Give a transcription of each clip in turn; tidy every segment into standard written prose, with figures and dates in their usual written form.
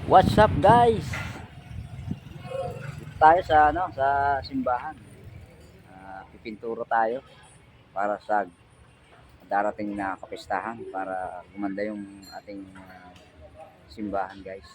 What's up guys? Dito tayo sa sa simbahan. Pipinturo tayo para sa darating na kapistahan para gumanda yung ating simbahan guys.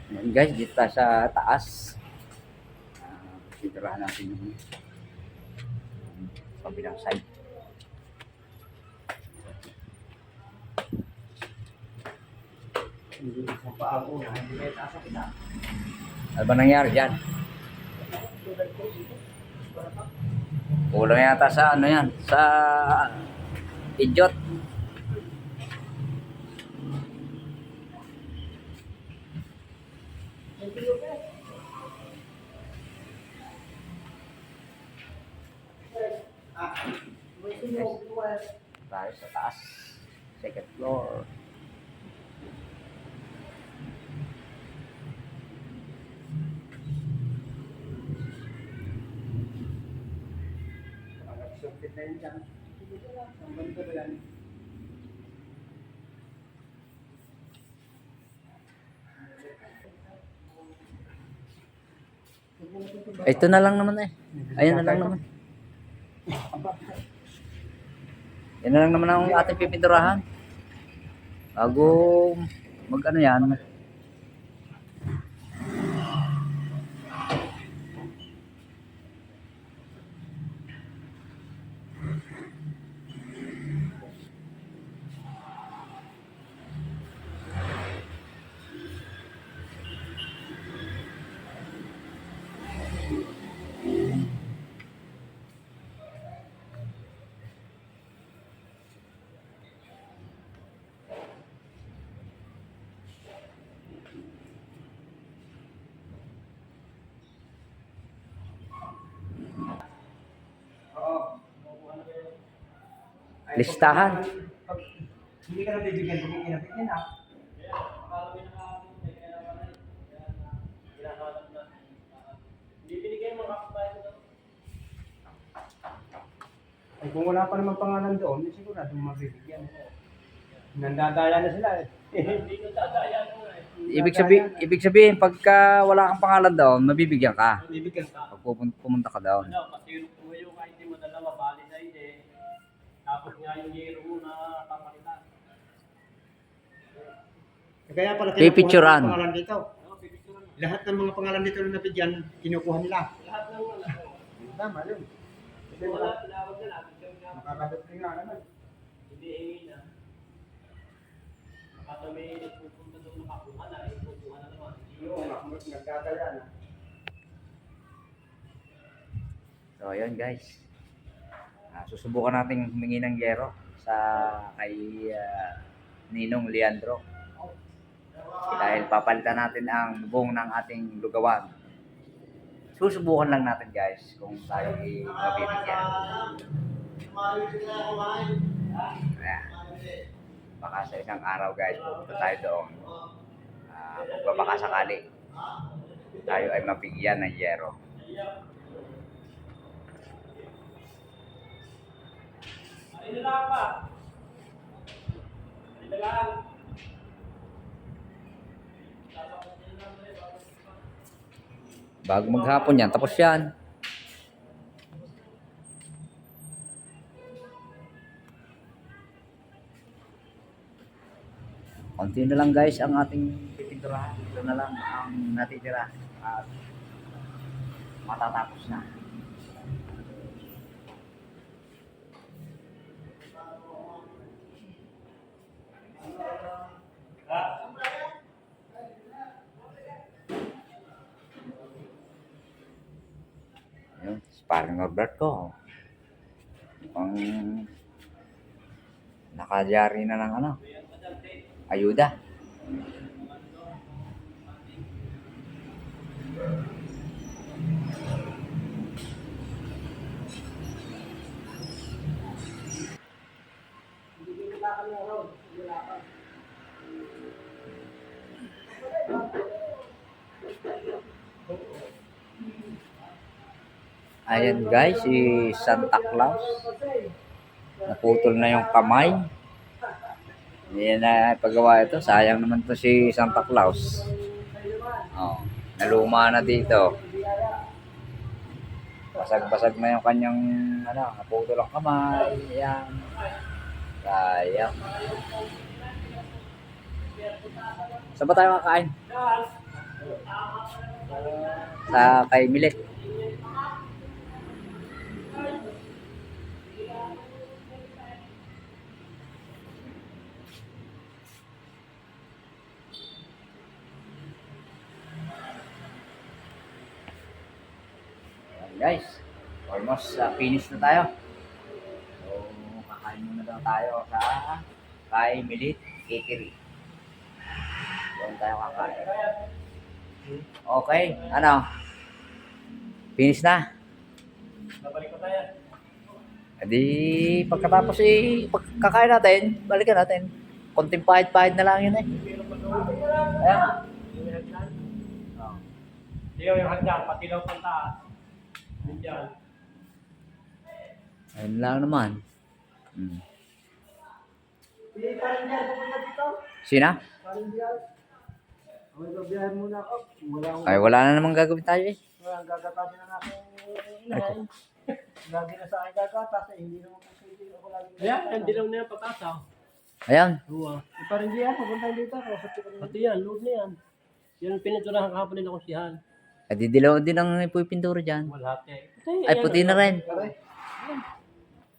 Ayan guys, dito tayo sa taas. Pinturahan natin yung kabilang side. Ano ba nangyari dyan? Kulang yata sa yan, sa idiot. Tayo sa taas, second floor. Ito na lang naman eh. Ayan na lang naman. Yan na lang naman ang ating pipinturahan. Bago mag ano yan. Listahan. Hindi ka na bibigyan, bibigyan na. Ay, kung wala pa naman pangalan doon, sigurado mabibigyan. Nandadaya na sila eh. Ibig sabihin pagka wala kang pangalan doon, mabibigyan ka. Bibigyan ka. Pag pumunta ka doon. Kasi yung kahit hindi mo dalawa, bali na eh. Tapos nga yung yero mo na kapalitan. Kaya pala Pipicturan. kinukuha ng pangalan dito. Lahat ng mga pangalan dito na nabigyan, kinukuha nila. Lahat ng wala. Tama yun. Kasi Wala, tinawag na natin. makakadot rin nga naman. Hindi hingi na. Kapag may pupunta doon nakakuha na, pupunta na naman. Oo, nagdadaya na. So ayun guys. Susubukan nating humingi ng yero sa kay Ninong Leandro. Dahil papalitan natin ang bubong ng ating lugawan. Susubukan lang natin guys kung tayo mabibigyan. Ayan. Baka sa isang araw guys pupunta tayo doon. Magbabaka sakali tayo ay mabigyan ng yero. Ay, lang pa. Ay, lang. Bago maghapon yan, tapos yan. Konti na lang guys ang ating pipinturahan. Ito na lang ang natitira at matatapos na. Ayun, sparring Norbert ko. Pang nakajari na ng ano, ayuda. Ayan guys, si Santa Claus. Naputol na yung kamay. Hindi na paggawa ito. Sayang naman to si Santa Claus. Oh, naluma na dito. Basag-basag na yung kanyang ano, naputol ang kamay. Ayan. Sayang. Saan ba tayo kakain? Sa kay Milet. Guys, almost finish na tayo. So, kakain muna daw tayo sa kay Milit Eatery. Doon tayo kakain. Okay, ano? Finish na. Babalik ko tayo. Edi, pagkatapos pagkakain natin, balikan natin. Konting pahid-pahid na lang yun eh. Ayan. Diyo yung hagdan, pati daw pang taas. Diyan. Ayun lang naman. Hindi pa rin yan, pupunta dito. Sina? Parang diyan. Ako gabiyahin muna ako. Wala akong Ay, wala na namang gagawin tayo eh. walang gagatasin ng aking inahin. Lagi na sa akin gagatas eh. Hindi naman kasi hindi ako lagi. Ayan, hindi lang na yan patasaw. Ayan. Uwa. Hindi pa rin diyan, pupunta dito. Kausap ko rin. Pati yan, load na yan. Yan ang piniturahan kahapon nila kung sihan. Edi, dilaw din ang ipupintura dyan. Malhati. Ay, puti na rin. Pare,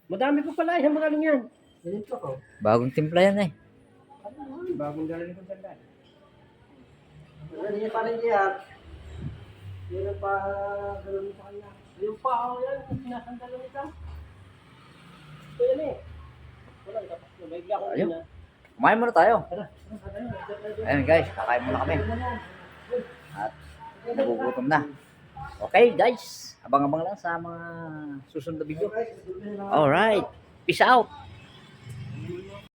Madami pa pala, isang magaling yan. ganito ko. Bagong timpla yan eh. Bagong galing ko dyan dahil. Hindi pa rin diyan. Yun ang pa-galon sa kanya. Yung pao yan, kung sinasandalo nito. Ito yan eh. Wala, dapat na. Baigla ko Ayun. na. Kumain muna tayo. Tara. Ayan guys, kakain muna kami. At nagugutom na. Okay guys, abang-abang lang sa mga susunod na video. Alright, peace out.